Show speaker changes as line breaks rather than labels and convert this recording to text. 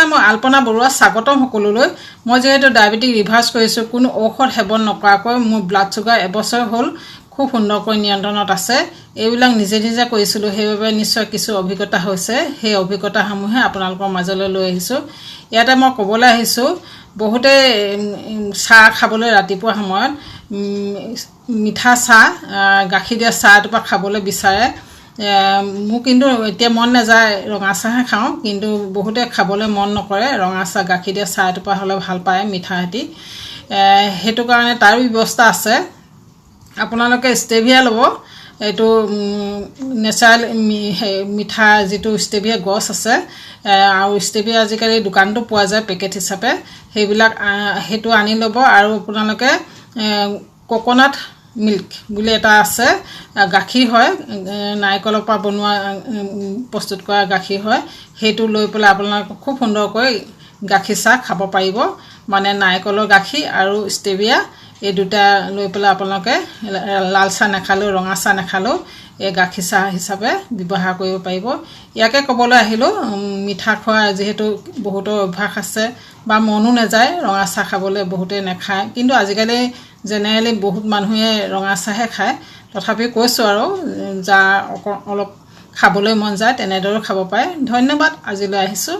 মই আলপনা বৰুৱা স্বাগতম সকলোলৈ মই যেহেতু ডায়াবেটিক ৰিভাৰ্স কৰিছো কোনো ঔষধ সেৱন নকৰাকৈ মোৰ ব্লাড সুগাৰ এবছৰ হ'ল খুব সুন্দৰকৈ নিয়ন্ত্ৰণত আছে এইবিলাক নিজে নিজে কৰিছিলো সেইবাবে নিশ্চয় কিছু অভিজ্ঞতা হৈছে সেই অভিজ্ঞতাসমূহে আপোনালোকৰ মাজলৈ লৈ আহিছো ইয়াতে মই ক'বলৈ আহিছো বহুতে চাহ খাবলৈ ৰাতিপুৱা সময়ত মিঠা চাহ গাখীৰ দিয়া চাহ এটোপা খাবলৈ বিচাৰে মোক কিন্তু এতিয়া মন নাযায় ৰঙা চাহে খাওঁ কিন্তু বহুতে খাবলৈ মন নকৰে ৰঙা চাহ গাখীৰ দিয়া চাহ এটোপা হ'লে ভাল পায় মিঠা হেতি হেতু কাৰণে তাৰ ব্যৱস্থা আছে আপোনালোকে ষ্টেভিয়া ল'ব এটো নেচাৰেল মিঠা যেটো ষ্টেভিয়া গছ আছে আৰু ষ্টেভিয়া আজিকালি দোকানতো পোৱা যায় পেকেট হিচাপে সেইবিলাক হেতু আনি ল'ব আৰু আপোনালোকে কোকোনাট মিল্ক বুলি এটা আছে গাখীৰ হয় নাইকলৰ পৰা বনোৱা প্ৰস্তুত কৰা গাখীৰ হয় হেতু লৈ পেলাই আপোনালোক খুব সুন্দৰকৈ গাখীৰ চাহ খাব পাৰিব মানে নাইকলৰ গাখীৰ আৰু ষ্টেভিয়া এই দুটা লৈ পেলাই আপোনালোকে লাল চাহ নাখালো ৰঙা চাহ নাখালো এই গাখীৰ চাহ হিচাপে ব্যৱহাৰ কৰিব পাৰিব ইয়াকে ক'বলৈ আহিলো মিঠা খোৱা যেহেতু বহুতো অভ্যাস আছে বা মনো নাযায় ৰঙা চাহ খাবলৈ বহুতে নাখায় কিন্তু আজিকালি জেনেৰেলি বহুত মানুহে ৰঙা চাহে খায় তথাপি কৈছো আৰু যা অলপ খাবলৈ মন যায় তেনেদৰে খাব পাৰে ধন্যবাদ আজিলৈ আহিছো